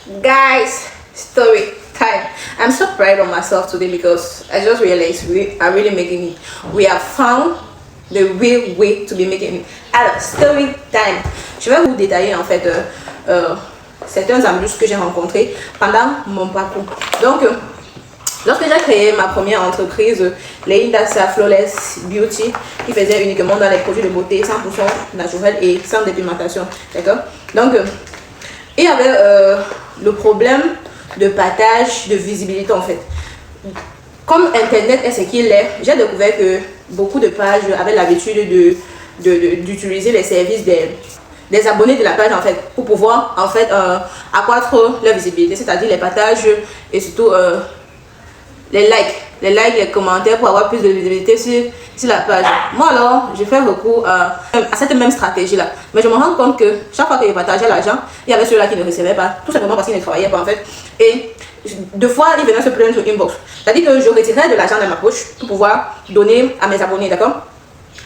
Guys, story time. I'm so proud of myself today because I just realized we are really making it. We have found the real way to be making it. Alors, story time. Je vais vous détailler en fait certains embûches que j'ai rencontrés pendant mon parcours. Donc, lorsque j'ai créé ma première entreprise, Leindasa Flawless Beauty, qui faisait uniquement dans les produits de beauté 100% naturels et sans dépigmentation, d'accord. Donc, il y avait le problème de partage, de visibilité en fait. Comme Internet est ce qu'il est, j'ai découvert que beaucoup de pages avaient l'habitude d'utiliser les services des abonnés de la page en fait pour pouvoir en fait accroître leur visibilité, c'est-à-dire les partages et surtout les likes, les commentaires pour avoir plus de visibilité sur la page. Moi alors, j'ai fait recours à cette même stratégie là. Mais je me rends compte que chaque fois que je partageais l'argent, il y avait ceux-là qui ne recevaient pas, tout simplement parce qu'ils ne travaillaient pas en fait. Et deux fois, ils venaient se plaindre sur inbox. C'est-à-dire que je retirais de l'argent dans ma poche pour pouvoir donner à mes abonnés, d'accord.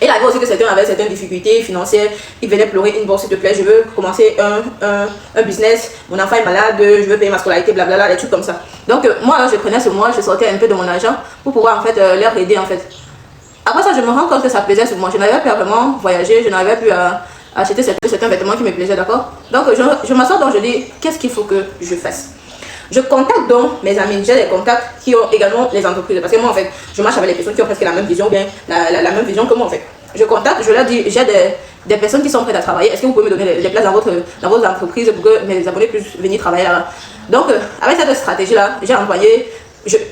Et il arrive aussi que certains avaient certaines difficultés financières, ils venaient pleurer inbox, s'il te plaît, je veux commencer un business, mon enfant est malade, je veux payer ma scolarité, blablabla, des trucs comme ça. Donc moi, je prenais ce mois, je sortais un peu de mon argent pour pouvoir en fait leur aider en fait. Après ça, je me rends compte que ça pesait sur moi, je n'avais plus à vraiment voyager, je n'avais plus à acheter certains vêtements qui me plaisaient, d'accord. Donc je m'assois donc je dis, qu'est-ce qu'il faut que je fasse? Je contacte donc mes amis, j'ai des contacts qui ont également les entreprises. Parce que moi en fait, je marche avec les personnes qui ont presque la même vision, bien la même vision que moi en fait. Je contacte, je leur dis, j'ai des personnes qui sont prêtes à travailler. Est-ce que vous pouvez me donner des places dans vos entreprises pour que mes abonnés puissent venir travailler là-bas? Donc avec cette stratégie-là, j'ai employé,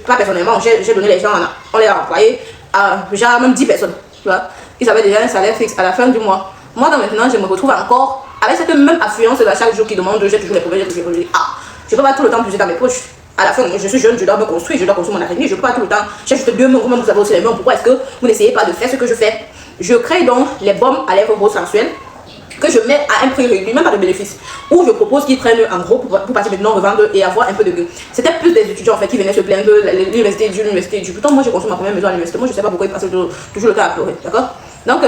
pas personnellement, j'ai donné les gens, on les a employés à genre même 10 personnes. Tu vois? Ils avaient déjà un salaire fixe à la fin du mois. Moi donc, maintenant, je me retrouve encore avec cette même affluence là chaque jour qui demande, j'ai toujours les problèmes, j'ai toujours les problèmes. Je ne peux pas tout le temps puiser dans mes poches. À la fin, je suis jeune, je dois me construire, je dois construire mon avenir. Je ne peux pas tout le temps. J'ai juste 2 mains, vous-même vous avez aussi les mains. Pourquoi est-ce que vous n'essayez pas de faire ce que je fais? Je crée donc les bombes à lèvres roses sensuelles que je mets à un prix réduit, même pas de bénéfice. Où je propose qu'ils prennent en gros pour passer maintenant revendre et avoir un peu de gain. C'était plus des étudiants en fait qui venaient se plaindre de l'université du. Pourtant, moi j'ai construit ma première maison à l'université. Moi je ne sais pas pourquoi ils passent toujours le temps à pleurer. D'accord? Donc,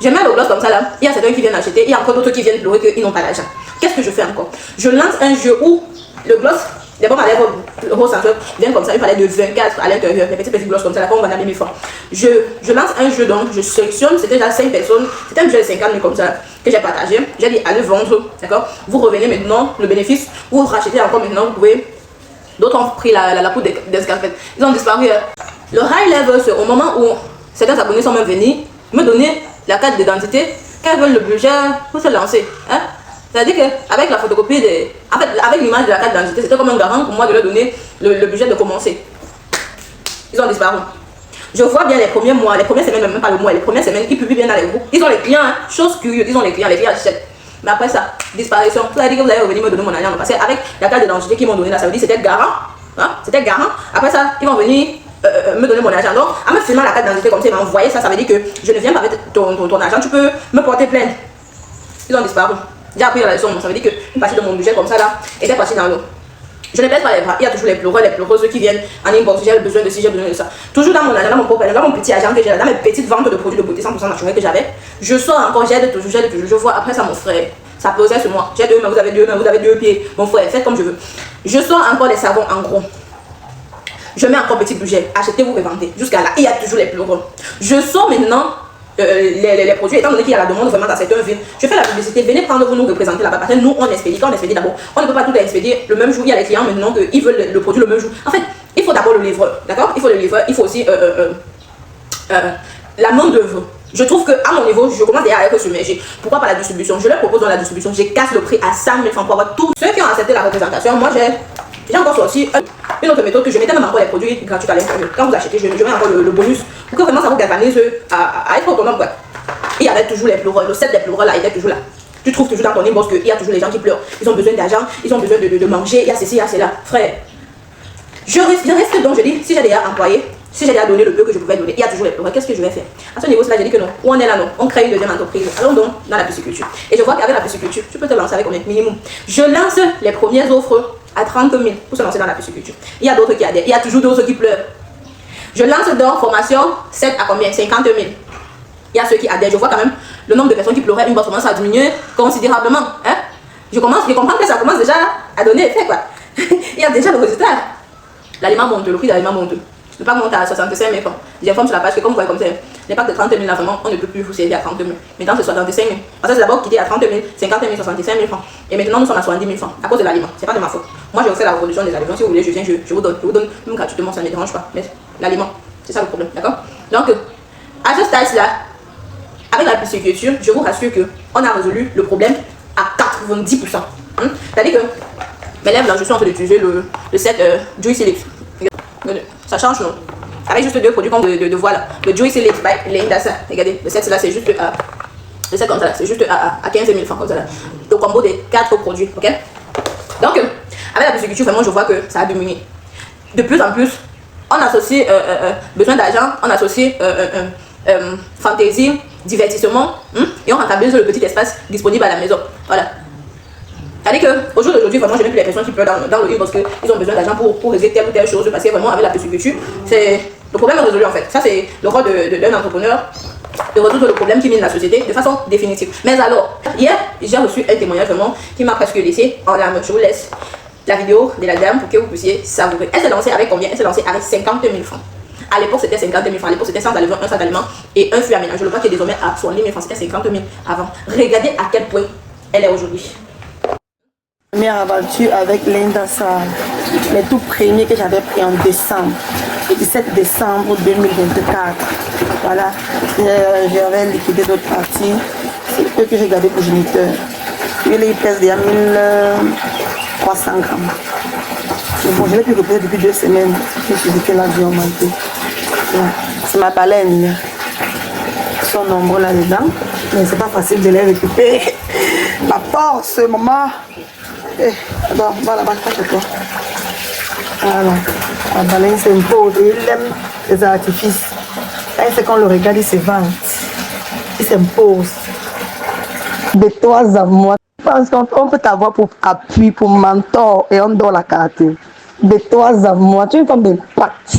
je mets le gloss comme ça là. Il y a certains qui viennent acheter, il y a encore d'autres qui viennent pleurer qu'ils n'ont pas d'argent. Qu'est-ce que je fais encore? Je lance un jeu où le gloss, les bombes à lèvres rose sensuelles viennent comme ça, il fallait de 24 à l'intérieur, les petits gloss comme ça, là, comme on va 1000 francs. Je lance un jeu donc, je sélectionne, c'était déjà 5 personnes, c'était un budget de 50 000 comme ça, que j'ai partagé. J'ai dit allez vendre, d'accord. Vous revenez maintenant, le bénéfice, vous rachetez encore maintenant, vous pouvez. D'autres ont pris la poudre d'escarpette, ils ont disparu. Le high level, c'est au moment où certains abonnés sont même venus me donner la carte d'identité, qu'elles veulent le budget pour se lancer. Hein? C'est-à-dire qu'avec la photocopie, en fait, avec l'image de la carte d'identité, c'était comme un garant pour moi de leur donner le budget de commencer. Ils ont disparu. Je vois bien les premiers mois, les premières semaines, même pas le mois, les premières semaines, ils publient bien dans les groupes. Ils ont les clients, hein, chose curieuse, ils ont les clients achètent. Mais après ça, disparition. Ça veut dire que vous allez revenir me donner mon argent. Parce qu'avec la carte d'identité qu'ils m'ont donné là, ça veut dire que c'était garant. Hein? C'était garant. Après ça, ils vont venir me donner mon argent. Donc, en me filmant la carte d'identité comme ça, ils m'ont envoyé ça, ça veut dire que je ne viens pas avec ton argent, tu peux me porter plainte. Ils ont disparu. J'ai appris la leçon, ça veut dire qu'une partie de mon budget comme ça là était partie dans l'eau. Je ne baisse pas les bras, il y a toujours les pleureux, les pleureuses qui viennent en inbox, j'ai besoin de ci, j'ai besoin de ça. Toujours dans mon argent, dans mon propre, dans mon petit argent que j'ai, dans mes petites ventes de produits de beauté 100% naturels que j'avais. Je sors encore, j'aide toujours, je vois après ça mon frère, ça pesait sur moi. J'ai 2 mains, vous avez 2 mains, vous avez 2 pieds, mon frère, faites comme je veux. Je sors encore les savons en gros. Je mets encore petit budget, achetez-vous, revendez. Jusqu'à là, il y a toujours les pleureux. Je sors maintenant. Les produits, étant donné qu'il y a la demande vraiment dans certaines villes, je fais la publicité, venez prendre vous nous représenter là-bas, parce que nous on expédie, quand on expédie d'abord, on ne peut pas tout expédier le même jour, il y a les clients maintenant qu'ils veulent le produit le même jour. En fait, il faut d'abord le livreur, d'accord. Il faut le livreur, il faut aussi la main d'œuvre. Je trouve qu'à mon niveau, je commence déjà à être submergée. Pourquoi pas la distribution? Je leur propose dans la distribution, je casse le prix à 100 000 francs pour avoir tout. Ceux qui ont accepté la représentation, moi j'ai encore sorti une autre méthode que je mettais même encore les produits gratuits à l'intérieur. Quand vous achetez, je mets encore le bonus pour que vraiment ça vous galvanise à être autonome. Quoi. Il y avait toujours les pleureurs, le set des pleureurs là était toujours là. Tu trouves toujours dans ton inbox qu'il y a toujours les gens qui pleurent. Ils ont besoin d'argent, ils ont besoin de manger, il y a ceci, il y a cela. Frère, je reste donc, je dis, si j'ai déjà employé, si j'ai déjà donné le peu que je pouvais donner, il y a toujours les pleureurs. Qu'est-ce que je vais faire? À ce niveau-là, j'ai dit que non. Où on est là, non. On crée une deuxième entreprise. Allons donc dans la pisciculture. Et je vois qu'avec la pisciculture, tu peux te lancer avec combien? Minimum. Je lance les premières offres à 30 000 pour se lancer dans la pisciculture. Il y a d'autres qui adhèrent. Il y a toujours d'autres qui pleurent. Je lance donc formation 7 à combien? 50 000. Il y a ceux qui adhèrent. Je vois quand même le nombre de personnes qui pleuraient. Une fois commence à diminuer considérablement. Hein? je comprends que ça commence déjà à donner effet, quoi. Il y a déjà le résultat. L'aliment monte, le prix de l'aliment monte. Le pack monte à 65 000 francs. J'informe sur la page que, comme vous voyez comme c'est, les packs de 30 000 là, vraiment, on ne peut plus vous servir à 30 000. Maintenant, c'est 65 000. Parce que c'est d'abord quitté à 30 000, 50 000, 65 000 francs. Et maintenant, nous sommes à 70 000 francs à cause de l'aliment. C'est pas de ma faute. Moi, je refais la reproduction des aliments. Si vous voulez, je viens, je vous donne. Je vous donne même gratuitement, ça ne me dérange pas. Mais l'aliment, c'est ça le problème, d'accord? Donc, à ce stade-là, avec la pisciculture, je vous rassure qu'on a résolu le problème à 90%. C'est-à-dire que mes lèvres, là, je suis en train d'utiliser le set Juicy Lips. Ça change, non? Avec juste deux produits comme de voix là. Le Juicy Lips by Leindasa. Regardez, le set là, c'est juste le set comme ça là, c'est juste à 15 000 francs comme ça là. Le combo des 4 produits, ok? Donc, avec la pisciculture, vraiment, je vois que ça a diminué. De plus en plus, on associe besoin d'argent, on associe fantaisie, divertissement, et on rentabilise le petit espace disponible à la maison. Voilà. C'est-à-dire qu'au jour d'aujourd'hui, vraiment, je n'ai plus les personnes qui pleurent dans le livre parce qu'ils ont besoin d'argent pour régler telle ou telle chose. Parce que vraiment, avec la pisciculture, le problème est résolu en fait. Ça, c'est le rôle d'un entrepreneur de résoudre le problème qui mine la société de façon définitive. Mais alors, hier, j'ai reçu un témoignage vraiment qui m'a presque laissé en larmes. Je vous laisse la vidéo de la dame pour que vous puissiez savourer. Elle s'est lancée avec combien? Elle s'est lancée avec 50 000 francs. À l'époque, c'était 50 000 francs. À l'époque, c'était sans aliment, un sac d'aliments et un fût à ménage. Le paquet désormais à 70 000 francs. C'était 50 000 avant. Regardez à quel point elle est aujourd'hui. Première aventure avec Leindasa, les tout premiers que j'avais pris en décembre, le 17 décembre 2024. Voilà, j'avais liquidé d'autres parties, c'est eux que j'ai gardé pour géniteur. Et là, ils pèsent déjà 1300 grammes. Mais bon, je l'ai pu reposer depuis 2 semaines. Je me suis dit que là, j'ai augmenté. C'est ma baleine. Ils sont nombreux là-dedans, mais c'est pas facile de les récupérer. La force, maman. Bon, voilà, toi. Voilà, la baleine s'impose et il aime les artifices. Et c'est quand on le regarde, il se vante. Il s'impose. De toi à moi. Je pense qu'on peut t'avoir pour appui, pour mentor et on donne la carte. De toi à moi, tu es une femme d'impact.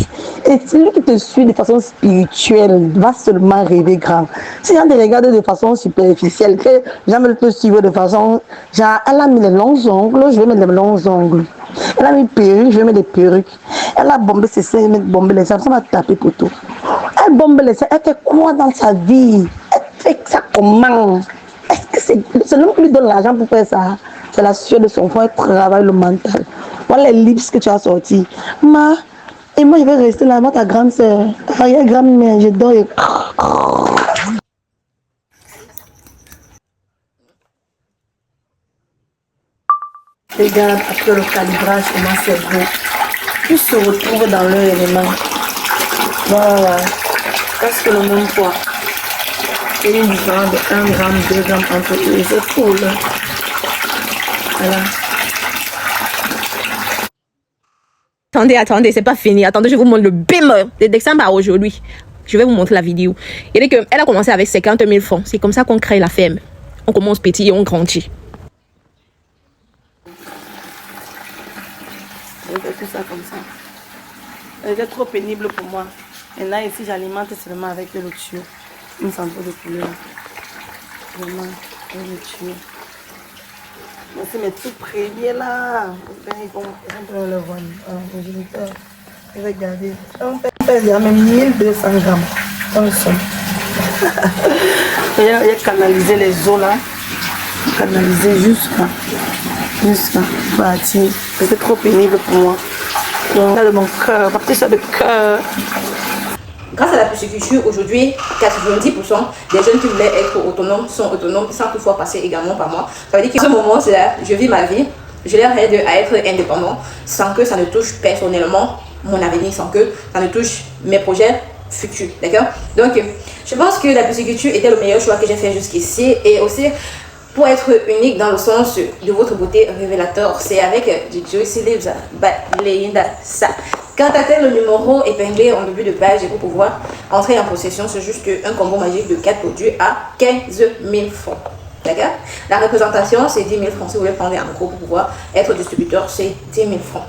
Et celui qui te suit de façon spirituelle va seulement rêver grand. Si on te regarde de façon superficielle, que jamais le peut suivre de façon. Genre, elle a mis les longs ongles, je vais mettre les longs ongles. Elle a mis perruque, je vais mettre des perruques. Elle a bombé ses seins, je vais mettre bomber les seins, ça va taper pour tout. Elle bombe les seins, elle fait quoi dans sa vie? Elle fait ça comment? Est-ce que c'est l'homme qui lui donne l'argent pour faire ça? C'est la sueur de son front, elle travaille le mental. Voilà les lips que tu as sortis. Et moi, je vais rester là, moi, ta grande soeur. Arrière grand-mère, je dors et... Regarde, après le calibrage, comment c'est beau. Ils se retrouvent dans leur élément. Voilà. Presque le même poids. Et une différence de 1 gramme, 2 grammes entre eux. C'est cool. Voilà. Attendez, c'est pas fini. Attendez, je vous montre le bémol de décembre à aujourd'hui. Je vais vous montrer la vidéo. Il est que elle a commencé avec 50 000 francs. C'est comme ça qu'on crée la ferme. On commence petit et on grandit. Je fais tout ça comme ça. C'était trop pénible pour moi. Et là, ici, j'alimente seulement avec le tuyau. Une centre de couleur. Vraiment, le tuyau. Mais c'est mes tout premiers là. Ils vont le voir. Le géniteur. Regardez. On pèse même 1200 grammes. On somme. Il a canalisé les eaux là. Canalisé jusqu'à. Bâtir. C'était trop pénible pour moi. Donc, là de mon cœur, ma petite soeur de cœur. Grâce à la pisciculture, aujourd'hui, 90% des jeunes qui voulaient être autonomes sont autonomes sans toutefois passer également par moi. Ça veut dire qu'à ce moment, c'est là, je vis ma vie, je leur aide à être indépendant sans que ça ne touche personnellement mon avenir, sans que ça ne touche mes projets futurs. D'accord? Donc, je pense que la pisciculture était le meilleur choix que j'ai fait jusqu'ici et aussi pour être unique dans le sens de votre beauté révélateur. C'est avec du Juicy Lips by Leindasa. Quant à tel le numéro épinglé en début de page et pour pouvoir entrer en possession, c'est juste un combo magique de 4 produits à 15 000 francs. D'accord? La représentation, c'est 10 000 francs. Si vous voulez prendre un gros pour pouvoir être distributeur, c'est 10 000 francs.